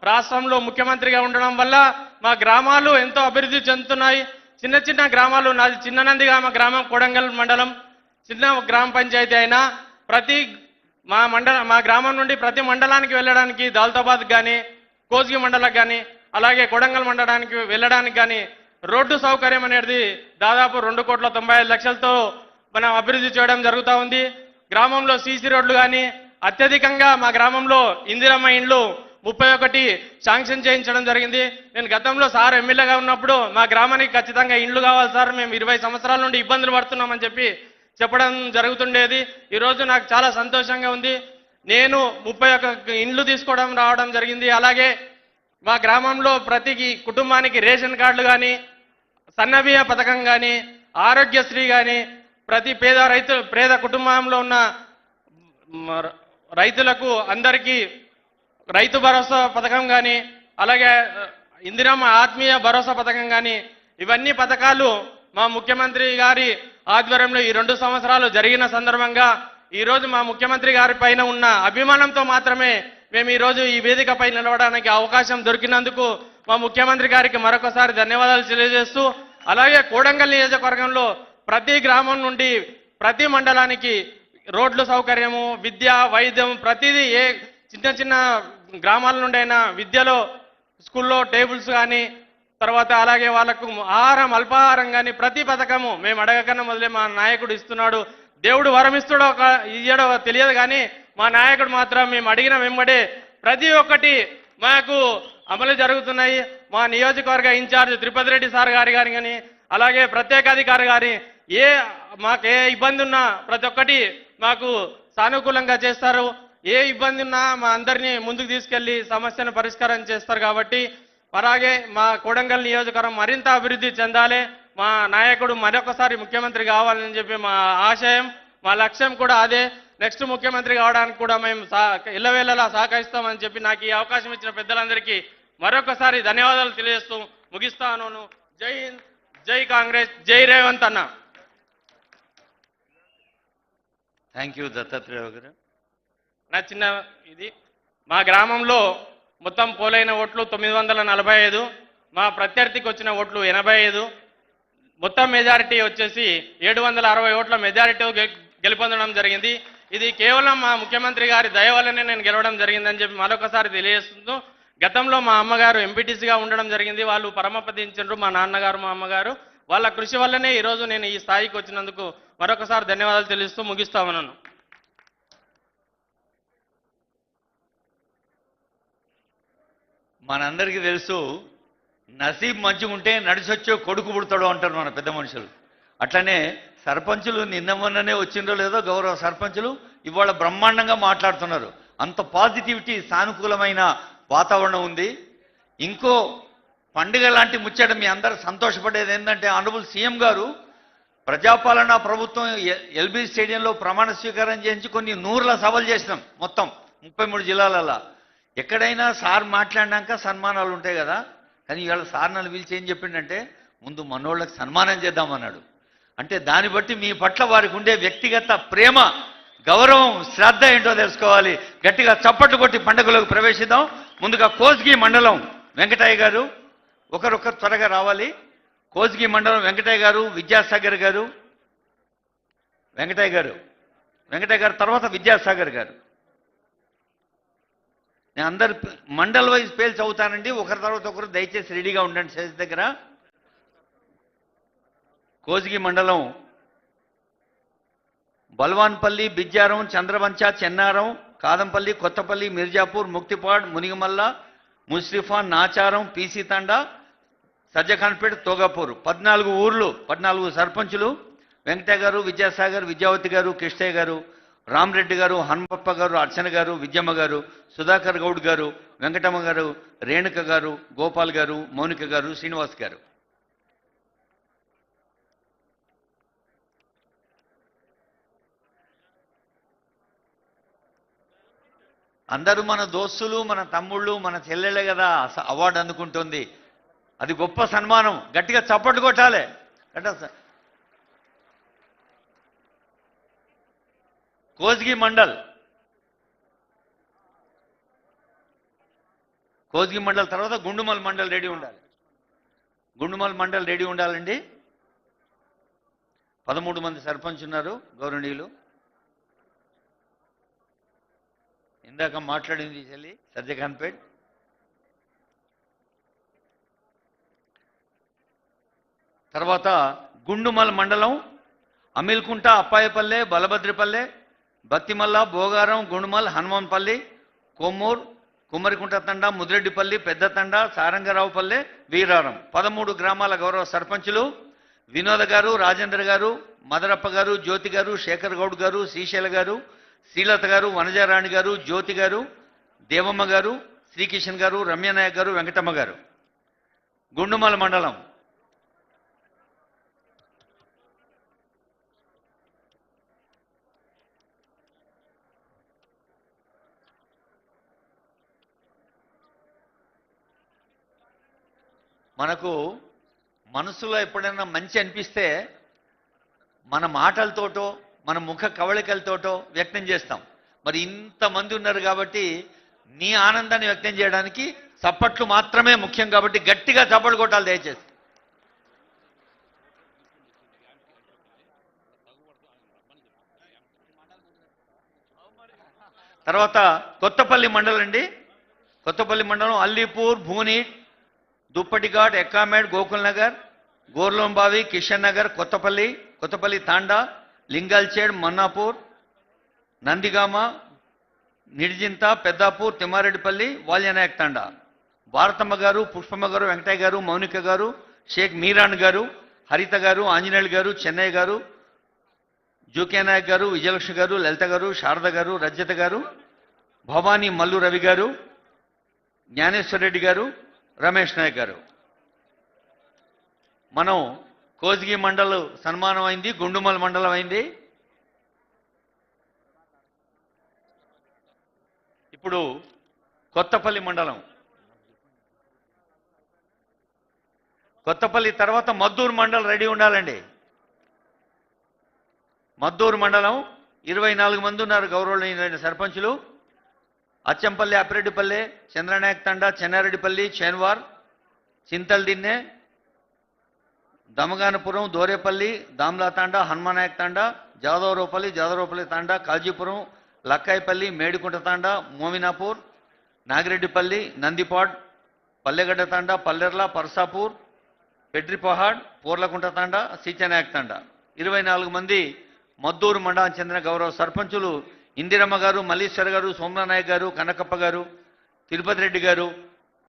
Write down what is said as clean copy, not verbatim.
రాష్ట్రంలో ముఖ్యమంత్రిగా ఉండడం వల్ల మా గ్రామాలు ఎంతో అభివృద్ధి చెందుతున్నాయి. చిన్న చిన్న గ్రామాలు, నాది చిన్ననందిగామ గ్రామం, కొడంగల్ మండలం చిన్న గ్రామ పంచాయతీ అయినా మా గ్రామం నుండి ప్రతి మండలానికి వెళ్ళడానికి దౌలతాబాద్ కానీ, కోస్గి మండలకు కానీ, అలాగే కొడంగల్ మండలానికి వెళ్ళడానికి కానీ రోడ్డు సౌకర్యం అనేది దాదాపు 2,95,00,000తో మనం అభివృద్ధి చేయడం జరుగుతూ ఉంది. గ్రామంలో సీసీ రోడ్లు కానీ, అత్యధికంగా మా గ్రామంలో ఇందిరమ్మ ఇండ్లు 31 శాంక్షన్ చేయించడం జరిగింది. నేను గతంలో సార్ ఎమ్మెల్యేగా ఉన్నప్పుడు మా గ్రామానికి ఖచ్చితంగా ఇండ్లు కావాలి సార్, మేము 20 సంవత్సరాల నుండి ఇబ్బందులు పడుతున్నామని చెప్పడం జరుగుతుండేది. ఈరోజు నాకు చాలా సంతోషంగా ఉంది. నేను 31 ఇండ్లు తీసుకోవడం రావడం జరిగింది. అలాగే మా గ్రామంలో ప్రతి కుటుంబానికి రేషన్ కార్డులు కానీ, సన్నబియ్య పథకం కానీ, ఆరోగ్యశ్రీ కానీ, ప్రతి పేద కుటుంబంలో ఉన్న రైతులకు అందరికీ రైతు భరోసా పథకం కానీ, అలాగే ఇందిరమ్మ ఆత్మీయ భరోసా పథకం కానీ, ఇవన్నీ పథకాలు మా ముఖ్యమంత్రి గారి ఆధ్వర్యంలో ఈ 2 సంవత్సరాలు జరిగిన సందర్భంగా ఈరోజు మా ముఖ్యమంత్రి గారి పైన ఉన్న అభిమానంతో మాత్రమే మేము ఈరోజు ఈ వేదికపై నిలవడానికి అవకాశం దొరికినందుకు మా ముఖ్యమంత్రి గారికి మరొకసారి ధన్యవాదాలు తెలియజేస్తూ, అలాగే కోడంగల్ నియోజకవర్గంలో ప్రతి గ్రామం నుండి ప్రతి మండలానికి రోడ్లు సౌకర్యము, విద్య, వైద్యం ప్రతిదీ ఏ చిన్న చిన్న గ్రామాల నుండి అయినా విద్యలో స్కూల్లో టేబుల్స్ కానీ, తర్వాత అలాగే వాళ్ళకు ఆహారం, అల్పాహారం కానీ ప్రతి పథకము మేము అడగకన్నా మొదలే మా నాయకుడు ఇస్తున్నాడు. దేవుడు వరం ఇయ్యడో తెలియదు కానీ మా నాయకుడు మాత్రం మేము అడిగిన వెంబడే ప్రతి ఒక్కటి మాకు అమలు జరుగుతున్నాయి. మా నియోజకవర్గ ఇన్ఛార్జ్ తిరుపతి రెడ్డి సార్ గారి కానీ, అలాగే ప్రత్యేకాధికారి గారి మాకు ఏ ఇబ్బంది ఉన్నా ప్రతి ఒక్కటి మాకు సానుకూలంగా చేస్తారు. ఏ ఇబ్బంది ఉన్నా మా అందరినీ ముందుకు తీసుకెళ్లి సమస్యను పరిష్కారం చేస్తారు. కాబట్టి అలాగే మా కొడంగల్ నియోజకవర్గం మరింత అభివృద్ధి చెందాలి, మా నాయకుడు మరొకసారి ముఖ్యమంత్రి కావాలని చెప్పి మా ఆశయం, మా లక్ష్యం కూడా అదే. నెక్స్ట్ ముఖ్యమంత్రి కావడానికి కూడా మేము ఇళ్ళవేళలా సహకరిస్తామని చెప్పి నాకు ఈ అవకాశం ఇచ్చిన పెద్దలందరికీ మరొకసారి ధన్యవాదాలు తెలియజేస్తూ ముగిస్తాను. జై హింద్, జై కాంగ్రెస్, జై రేవంత్ అన్న. థ్యాంక్ యూ దత్తాత్రేయ గారు. నా చిన్న మా గ్రామంలో మొత్తం పోలైన ఓట్లు 945, మా ప్రత్యర్థికి వచ్చిన ఓట్లు 85, మొత్తం మెజారిటీ వచ్చేసి 760 ఓట్ల మెజారిటీ గెలుపొందడం జరిగింది. ఇది కేవలం మా ముఖ్యమంత్రి గారి దయ వల్లనే నేను గెలవడం జరిగిందని చెప్పి మరొకసారి తెలియజేస్తూ, గతంలో మా అమ్మగారు ఎంపీటీసీగా ఉండడం జరిగింది. వాళ్ళు పరమపదించారు, మా నాన్నగారు మా అమ్మగారు. వాళ్ళ కృషి వల్లనే ఈరోజు నేను ఈ స్థాయికి వచ్చినందుకు మరొకసారి ధన్యవాదాలు తెలుస్తూ ముగిస్తా ఉన్నాను. మనందరికీ తెలుసు, నసీబ్ మంచిగా ఉంటే నడిచొచ్చో కొడుకు పుడతాడు అంటారు మన పెద్ద మనుషులు. అట్లనే సర్పంచులు నిన్న మొన్ననే వచ్చిందో లేదో గౌరవ సర్పంచులు ఇవాళ బ్రహ్మాండంగా మాట్లాడుతున్నారు. అంత పాజిటివిటీ, సానుకూలమైన వాతావరణం ఉంది. ఇంకో పండుగ లాంటి ముచ్చట మీ అందరూ సంతోషపడేది ఏంటంటే, ఆనరబుల్ సీఎం గారు ప్రజాపాలన ప్రభుత్వం ఎల్బీ స్టేడియంలో ప్రమాణ స్వీకారం చేయించి కొన్ని 100ల సభలు చేసినాం మొత్తం 33 జిల్లాలలో. ఎక్కడైనా సార్ మాట్లాడినాక సన్మానాలు ఉంటాయి కదా, కానీ ఇవాళ సార్ నన్ను పిలిచి ఏం చెప్పిండంటే, ముందు మనోళ్ళకి సన్మానం చేద్దామన్నాడు. అంటే దాన్ని బట్టి మీ పట్ల వారికి ఉండే వ్యక్తిగత ప్రేమ, గౌరవం, శ్రద్ధ ఏంటో తెలుసుకోవాలి. గట్టిగా చప్పట్లు కొట్టి పండుగలోకి ప్రవేశిద్దాం. ముందుగా కోస్గి మండలం వెంకటయ్య గారు, ఒకరొకరు త్వరగా రావాలి. కోస్గి మండలం వెంకటయ్య గారు, విద్యాసాగర్ గారు, వెంకటయ్య గారు తర్వాత విద్యాసాగర్ గారు. నేను అందరు మండల్ వైజ్ పేర్లు చదువుతానండి, ఒకరి తర్వాత ఒకరు దయచేసి రెడీగా ఉండండి స్టేజ్ దగ్గర. కోస్గి మండలం బల్వాన్పల్లి, బిజ్జారం, చంద్రవంచ, చెన్నారం, కాదంపల్లి, కొత్తపల్లి, మిర్జాపూర్, ముక్తిపాడ్, మునిగమల్ల, ముస్రిఫా, నాచారం, పీసీ తండా, సజ్జఖాన్పేట, తోగాపూర్. 14 ఊర్లు, 14 సర్పంచులు. వెంకటయ్య గారు, విద్యాసాగర్, విద్యావతి గారు, కృష్ణయ్య గారు, రామరెడ్డి గారు, హనుమప్ప గారు, అర్చన గారు, విద్యమ్మ గారు, సుధాకర్ గౌడ్ గారు, వెంకటమ్మ గారు, రేణుక గారు, గోపాల్ గారు, మౌనిక గారు, శ్రీనివాస్ గారు. అందరూ మన దోస్తులు, మన తమ్ముళ్ళు, మన చెల్లెళ్ళే కదా అవార్డు అందుకుంటుంది. అది గొప్ప సన్మానం. గట్టిగా చప్పట్లు కొట్టాలి. కోస్గి మండల్ కోస్గి మండల్ తర్వాత గుండుమల్ మండల్ రెడీ ఉండాలి. గుండుమల్ మండల్ రెడీ ఉండాలండి. 13 మంది సర్పంచ్ ఉన్నారు గౌరవనీయులు. ఇందాక మాట్లాడింది చెల్లి సర్జఖాన్పేట్. తర్వాత గుండుమల్ మండలం అమిల్కుంట, అప్పాయపల్లె, బలభద్రిపల్లె, బత్తిమల్ల, బోగారం, గుండుమల్, హనుమాన్పల్లి, కొమ్మూర్, కుమ్మరికుంట తండ, ముదిరెడ్డిపల్లి, పెద్ద తండ, సారంగరావుపల్లె, వీరారం 13 గ్రామాల గౌరవ సర్పంచులు వినోద గారు, రాజేంద్ర గారు, మదరప్ప గారు, జ్యోతి గారు, శేఖర్ గౌడ్ గారు, శ్రీశైల గారు, శ్రీలత గారు, వనజారాణి గారు, జ్యోతి గారు, దేవమ్మ గారు, శ్రీకిషన్ గారు, రమ్యనాయక్ గారు, వెంకటమ్మ గారు. గుండుమల మండలం మనకు మనసులో ఎప్పుడైనా మంచి అనిపిస్తే మన మాటలతోటో మన ముఖ కవళికలతోటో వ్యక్తం చేస్తాం. మరి ఇంతమంది ఉన్నారు కాబట్టి నీ ఆనందాన్ని వ్యక్తం చేయడానికి చప్పట్లు మాత్రమే ముఖ్యం. కాబట్టి గట్టిగా చప్పట్లు కొట్టాలి దయచేసి. తర్వాత కొత్తపల్లి మండలం అండి. కొత్తపల్లి మండలం అల్లీపూర్, భూనీట్, దుప్పటిఘాట్, ఎక్కామేడ్, గోకుల్ నగర్, గోర్లోంబావి, కిషన్ నగర్, కొత్తపల్లి తాండా, లింగాల్చేడ్, మన్నాపూర్, నందిగామ, నిడ్జింత, పెద్దాపూర్, తిమ్మారెడ్డిపల్లి, వాల్యనాయక్ తాండా. భారతమ్మ గారు, పుష్పమ్మ గారు, వెంకటయ్య గారు, మౌనిక గారు, షేక్ మీరాన్ గారు, హరిత గారు, ఆంజనేయులు గారు, చెన్నయ్య గారు, జూకే నాయక్ గారు, విజయలక్ష్మి గారు, లలిత గారు, శారద గారు, రజ్యత గారు, భవానీ మల్లు రవి గారు, జ్ఞానేశ్వర్ రెడ్డి గారు, రమేష్ నాయక్ గారు. మనం కోస్గి మండలం సన్మానం అయింది, గుండుమల్ మండలం అయింది. ఇప్పుడు కొత్తపల్లి మండలం. కొత్తపల్లి తర్వాత మద్దూరు మండలం రెడీ ఉండాలండి. మద్దూరు మండలం 24 మంది ఉన్నారు గౌరవనీయులైన సర్పంచులు. అచ్చంపల్లి, అప్పిరెడ్డిపల్లె, చంద్రనాయక్ తండా, చెన్నారెడ్డిపల్లి, చేన్వార్, చింతల్దిన్నె, దమగానపురం, దోరేపల్లి, దామ్లా తాండా, హనుమానాయక్ తాండా, జాదవరావుపల్లి తాండా, కాజీపురం, లక్కాయిపల్లి, మేడికుంట తాండా, మోమినాపూర్, నాగిరెడ్డిపల్లి, నందిపాడ్, పల్లెగడ్డ తాండా, పల్లెర్ల, పర్సాపూర్, పెడ్రిపహాడ్, పూర్లకుంట తాండా, సీచనాయక్ తాండా. 24 మంది మద్దూరు మండలం చెందిన గౌరవ సర్పంచులు ఇందిరమ్మ గారు, మల్లీశ్వర్ గారు, సోమనానాయక్ గారు, కనకప్ప గారు, తిరుపతి రెడ్డి గారు,